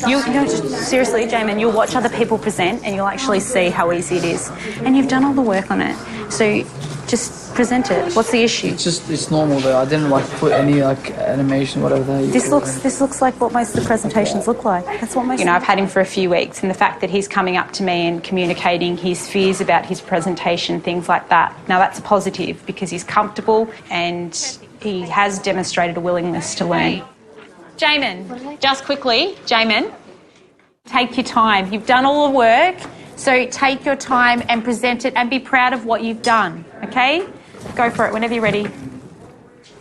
S12: Seriously, Jamin, you'll watch other people present and you'll actually see how easy it is. And you've done all the work on it. So just present it. What's the issue?
S5: It's normal though. I didn't put any animation, whatever.
S12: This looks like what most of the presentations look like. That's what most. I've had him for a few weeks, and the fact that he's coming up to me and communicating his fears about his presentation, things like that. Now that's a positive because he's comfortable and he has demonstrated a willingness to learn. Jamin, just quickly, Jamin, take your time. You've done all the work, so take your time and present it and be proud of what you've done, okay? Go for it whenever you're ready.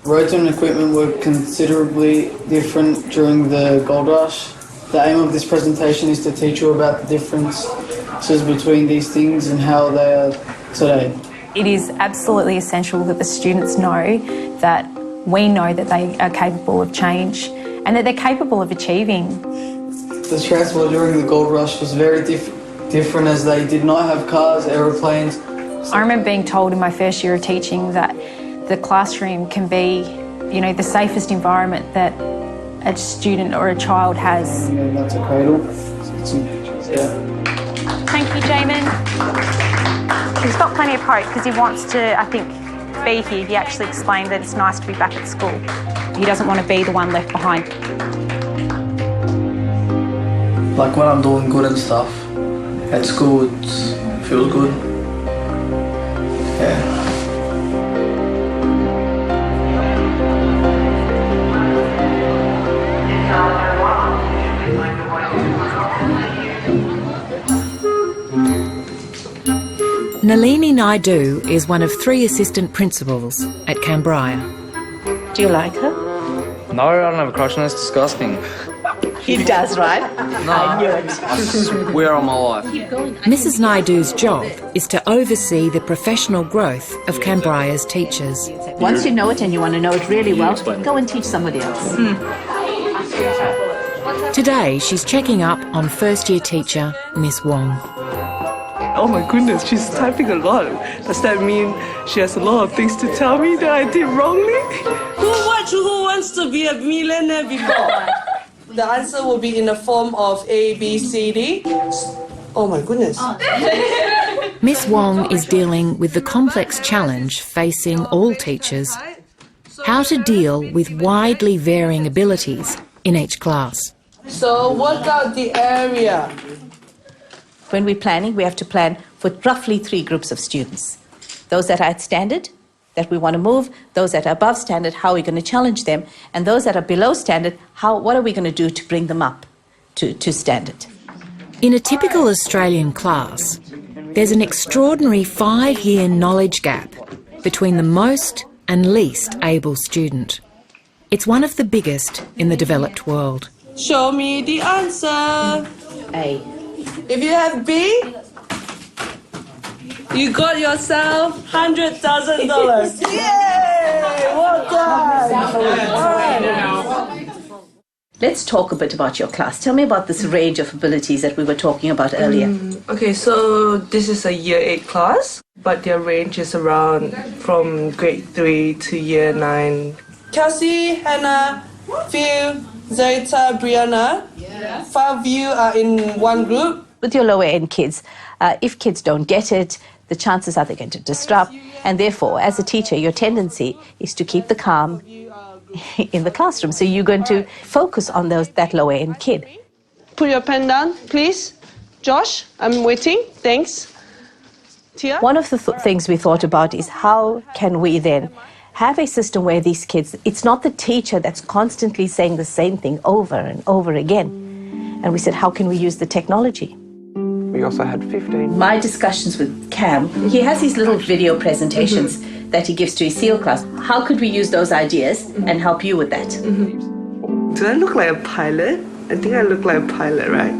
S5: Roads and equipment were considerably different during the gold rush. The aim of this presentation is to teach you about the differences between these things and how they are today.
S12: It is absolutely essential that the students know that we know that they are capable of change and that they're capable of achieving.
S5: The transport during the gold rush was very different as they did not have cars, aeroplanes.
S12: I remember being told in my first year of teaching that the classroom can be, you know, the safest environment that a student or a child has.
S5: Yeah, that's a cradle.
S12: Thank you, Jamin. He's got plenty of hope because he wants to, I think, be here. He actually explained that it's nice to be back at school. He doesn't want to be the one left behind.
S5: Like when I'm doing good and stuff, at school it feels good. Yeah.
S4: Nalini Naidu is one of 3 assistant principals at Canberra.
S2: Do you like her?
S16: No, I don't have a crush on her. It's disgusting.
S2: He does, right?
S16: No.
S2: I knew it.
S16: I swear on my life.
S4: Mrs Naidu's job is to oversee the professional growth of Canberra's teachers.
S2: Once you know it and you want to know it really well, go and teach somebody else.
S4: Today she's checking up on first-year teacher Miss Wong.
S18: Oh my goodness, she's typing a lot. Does that mean she has a lot of things to tell me that I did wrongly?
S20: Who wants to be a millionaire before? The answer will be in the form of A, B, C, D. Oh my goodness.
S4: Miss Wong is dealing with the complex challenge facing all teachers: how to deal with widely varying abilities in each class.
S20: So work out the area.
S2: When we're planning, we have to plan for roughly 3 groups of students. Those that are at standard, that we want to move, those that are above standard, how are we going to challenge them, and those that are below standard, what are we going to do to bring them up to standard.
S4: In a typical Australian class, there's an extraordinary 5-year knowledge gap between the most and least able student. It's one of the biggest in the developed world.
S20: Show me the answer.
S2: A.
S20: If you have B, you got yourself $100,000. Yay! Well done!
S2: Let's talk a bit about your class. Tell me about this range of abilities that we were talking about earlier.
S18: Okay, so this is a year 8 class, but their range is around from grade 3 to year 9.
S20: Kelsey, Hannah, Phil, Zaita, Brianna, 5 of you are in one group.
S2: With your lower end kids, if kids don't get it, the chances are they're going to disrupt, and therefore, as a teacher, your tendency is to keep the calm in the classroom. So you're going to focus on that lower end kid.
S20: Put your pen down, please. Josh, I'm waiting. Thanks. Tia?
S2: One of the things we thought about is how can we then have a system where these kids, it's not the teacher that's constantly saying the same thing over and over again. And we said, how can we use the technology?
S18: We also had 15.
S2: My discussions with Cam, he has these little video presentations that he gives to his SEAL class. How could we use those ideas and help you with that?
S18: Do I look like a pilot? I think I look like a pilot, right?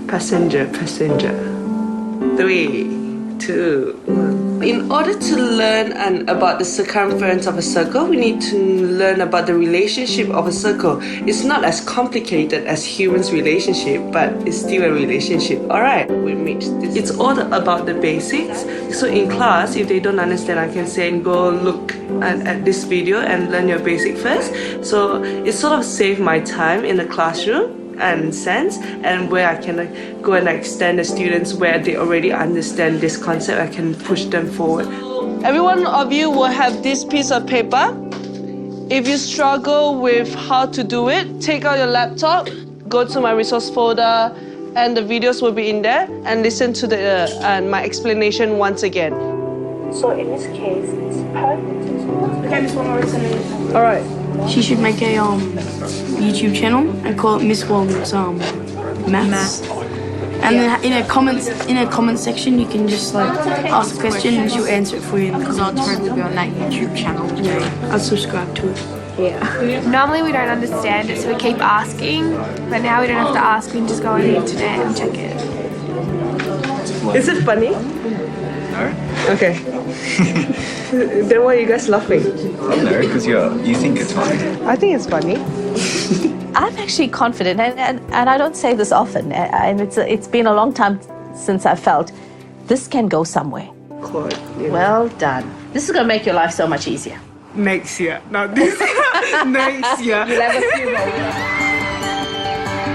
S18: Passenger. 3, 2, 1. In order to learn about the circumference of a circle, we need to learn about the relationship of a circle. It's not as complicated as humans' relationship, but it's still a relationship. All right, we reached this. It's all about the basics. So in class, if they don't understand, I can say, go look at this video and learn your basic first. So it sort of saved my time in the classroom and sense, and where I can go and extend the students where they already understand this concept, I can push them forward.
S20: Every one of you will have this piece of paper. If you struggle with how to do it, take out your laptop, go to my resource folder, and the videos will be in there, and listen to my explanation once again.
S22: So in this case, it's perfect. Okay, Miss Wong,
S20: all right.
S17: She should make a YouTube channel and call it Miss Wong's Maths. And then in a comment section, you can just like ask a question and she'll answer it for you.
S22: Because I'll totally be on that YouTube channel.
S17: Yeah, I'll subscribe to it.
S3: Yeah. Normally we don't understand it, so we keep asking, but now we don't have to ask, we can just go on the internet and check it.
S18: Is it funny?
S16: No.
S18: Okay. Then why are you guys laughing?
S16: I don't know, because you think it's funny.
S18: I think it's funny.
S2: I'm actually confident, and I don't say this often, and it's been a long time since I felt this can go somewhere.
S18: Cool. Yeah.
S2: Well done. This is going to make your life so much easier.
S18: Next year, not this year. Next year.
S2: You'll have a few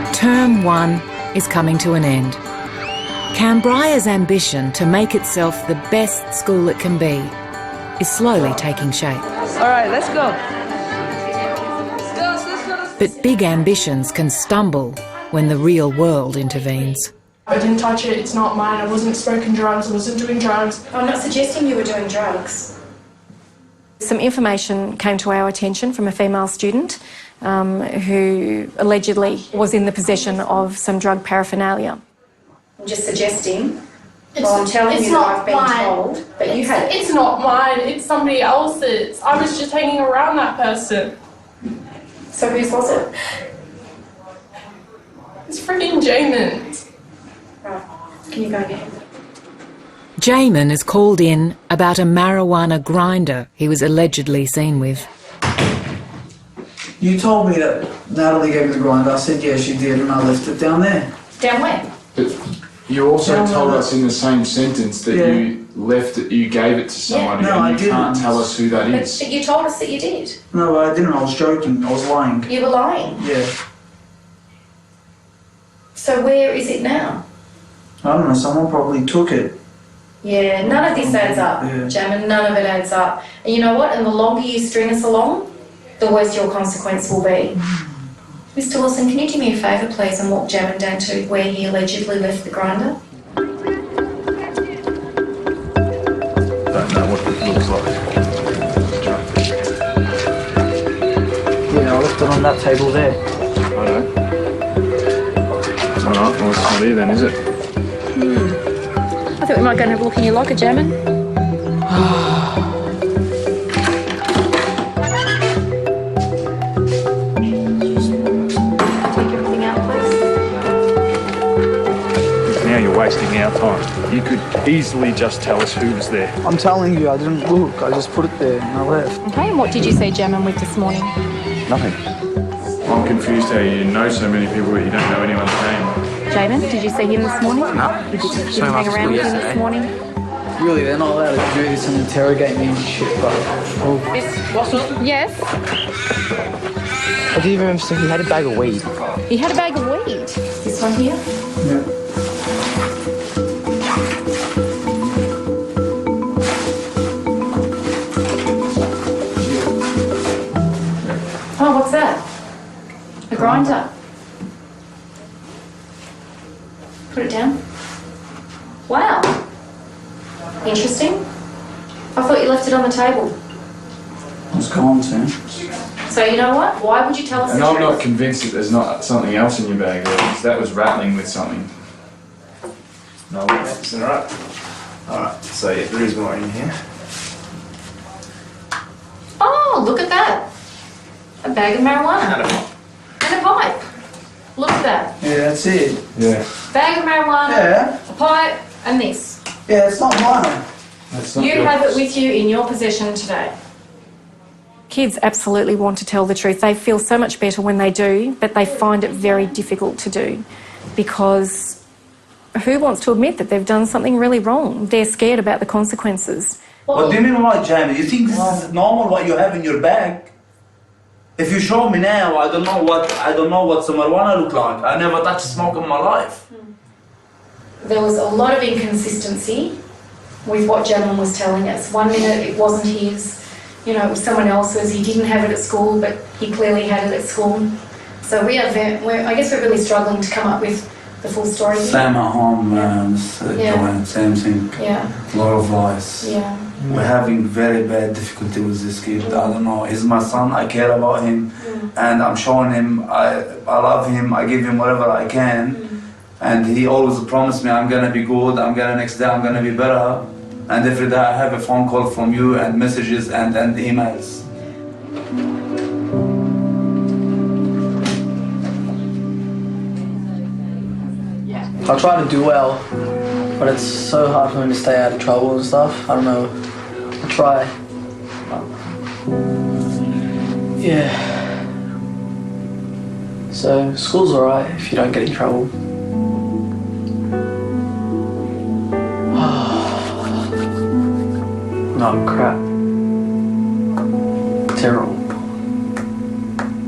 S2: more.
S4: Term 1 is coming to an end. Canberra's ambition to make itself the best school it can be is slowly taking shape.
S18: All right, let's go.
S4: But big ambitions can stumble when the real world intervenes.
S17: I didn't touch it, it's not mine, I wasn't smoking drugs, I wasn't doing drugs.
S6: I'm not suggesting you were doing drugs. Some information came to our attention from a female student who allegedly was in the possession of some drug paraphernalia. I'm just suggesting, I'm telling you that I've been told, but you had it.
S17: It's not mine, it's somebody else's. I was just hanging around that person.
S6: So whose was it?
S17: It's freaking Jamin's.
S6: Right, can you go again?
S4: Jamin is called in about a marijuana grinder he was allegedly seen with.
S5: You told me that Natalie gave me the grinder. I said, yeah, she did, and I left it down there.
S6: Down where?
S15: But you also told us in the same sentence that you left it, you gave it to somebody,
S5: No,
S15: and
S5: I
S15: you can't
S5: didn't.
S15: tell us who that is.
S6: But you told us that you did.
S5: No, I didn't. I was joking. I was lying.
S6: You were lying.
S5: Yeah.
S6: So where is it now?
S5: I don't know. Someone probably took it.
S6: Yeah, none of this adds up, Jamin, none of it adds up. And you know what? And the longer you string us along, the worse your consequence will be. Mr. Wilson, can you do me a favour, please, and walk Jamin down to where he allegedly left the grinder?
S15: Don't know what it looks like.
S5: Yeah, I left it on that table there.
S15: I know. Alright, well it's not here then, is it?
S6: I thought we might go and have a look in your locker, Jamin. Take everything out, please.
S15: Now you're wasting our time. You could easily just tell us who was there.
S5: I'm telling you, I didn't look. I just put it there and I left.
S6: Okay, and what did you see Jamin with this morning?
S15: Nothing. I'm confused how you know so many people but you don't know anyone's name.
S6: Jamin, did you see him this morning?
S16: No.
S6: Did you hang around with him this morning?
S5: Really, they're not allowed to do this and interrogate me and shit, but...
S6: Yes.
S16: I do you remember he had a bag of weed.
S6: He had a bag of weed. This one here?
S5: Yeah.
S6: Oh, what's that? A grinder. Put it down. Wow. Interesting. I thought you left it on the table.
S5: It's gone, Sam.
S6: So you know what? Why would you tell us
S15: And
S6: the
S15: I'm
S6: truth?
S15: not convinced that there's not something else in your bag there, because that was rattling with something.
S16: No, that's alright. Alright, so yeah, there is more in here.
S6: Oh, look at that. A bag of marijuana. And a pipe. Look at that.
S5: Yeah, that's it.
S15: Yeah.
S6: Bag of marijuana,
S5: Yeah.
S6: a pipe, and this.
S5: Yeah, it's not mine.
S15: That's not
S6: You
S15: yours.
S6: have it with you in your possession today. Kids absolutely want to tell the truth. They feel so much better when they do, but they find it very difficult to do because who wants to admit that they've done something really wrong? They're scared about the consequences.
S9: What do you mean what, Jamie? You think this is normal what you have in your bag? If you show me now, I don't know what some marijuana look like. I never touched smoke in my life.
S6: There was a lot of inconsistency with what Jamin was telling us. 1 minute it wasn't his, you know, it was someone else's. He didn't have it at school, but he clearly had it at school. So I guess we're really struggling to come up with the full story.
S9: Same at home,
S6: Yeah.
S9: same thing.
S6: Yeah.
S9: A lot of lies.
S6: Yeah.
S9: We're having very bad difficulty with this kid. I don't know. He's my son. I care about him, and I'm showing him I love him. I give him whatever I can, and he always promised me I'm gonna be good. Next day I'm gonna be better, and every day I have a phone call from you and messages and emails.
S5: I try to do well, but it's so hard for me to stay out of trouble and stuff. I don't know. I try. Yeah. So school's alright if you don't get in trouble. Oh crap. Terrible.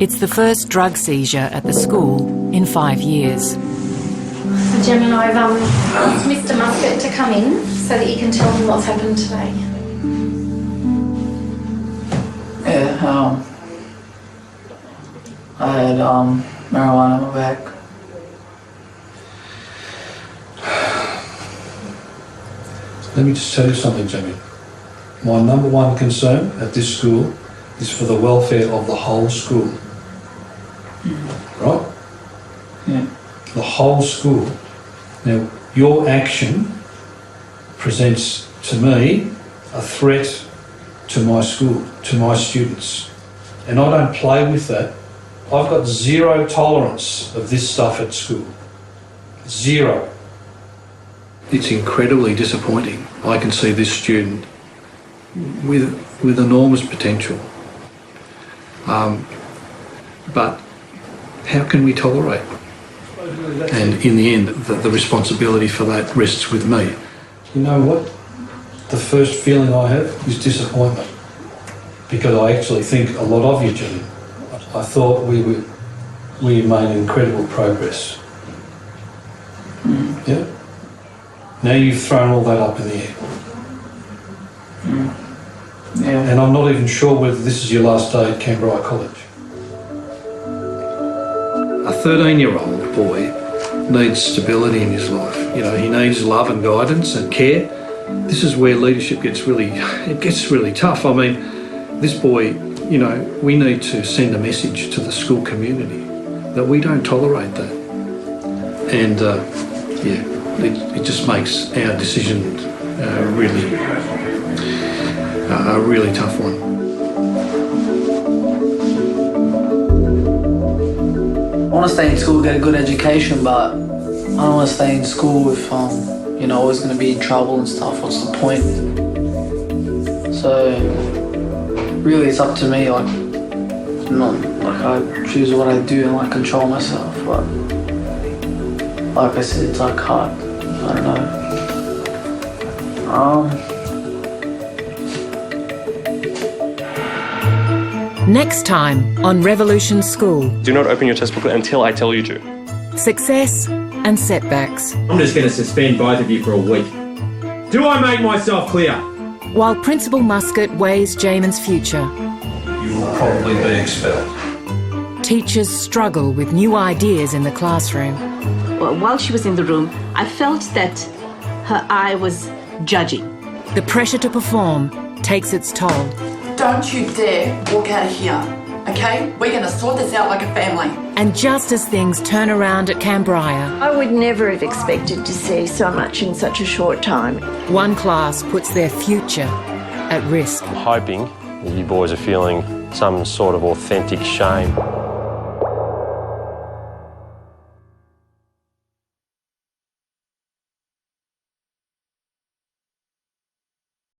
S4: It's the first drug seizure at the school in 5 years.
S7: So Jem and I've asked Mr Muscat to come in so that you can tell him what's happened today.
S5: Yeah, I had marijuana in my bag.
S8: Let me just tell you something, Jimmy. My number one concern at this school is for the welfare of the whole school. Right?
S5: Yeah.
S8: The whole school. Now, your action presents to me a threat to my school, to my students. And I don't play with that. I've got zero tolerance of this stuff at school. Zero. It's incredibly disappointing. I can see this student with enormous potential. But how can we tolerate? And in the end, the responsibility for that rests with me. You know what? The first feeling I have is disappointment, because I actually think a lot of you, Jimmy. I thought we made incredible progress. Yeah? Now you've thrown all that up in the air.
S5: Yeah.
S8: And I'm not even sure whether this is your last day at Canberra College. A 13-year-old boy needs stability in his life. You know, he needs love and guidance and care. This is where leadership gets really tough. I mean, this boy, you know, we need to send a message to the school community that we don't tolerate that. And it just makes our decision a really tough one.
S5: I want to stay in school, get a good education, but I don't want to stay in school if you know, always going to be in trouble and stuff. What's the point? So really, it's up to me. Like, I choose what I do and control myself. But like I said, it's hard. I don't know.
S4: Next time on Revolution School.
S14: Do not open your textbook until I tell you to.
S4: Success and setbacks.
S21: I'm just going to suspend both of you for a week. Do I make myself clear?
S4: While Principal Muscat weighs Jamin's future,
S8: You will probably be expelled.
S4: teachers struggle with new ideas in the classroom.
S2: Well, while she was in the room, I felt that her eye was judging.
S4: The pressure to perform takes its toll.
S13: Don't you dare walk out of here, okay? We're going to sort this out like a family.
S4: And just as things turn around at Canberra,
S23: I would never have expected to see so much in such a short time.
S4: one class puts their future at risk.
S14: I'm hoping that you boys are feeling some sort of authentic shame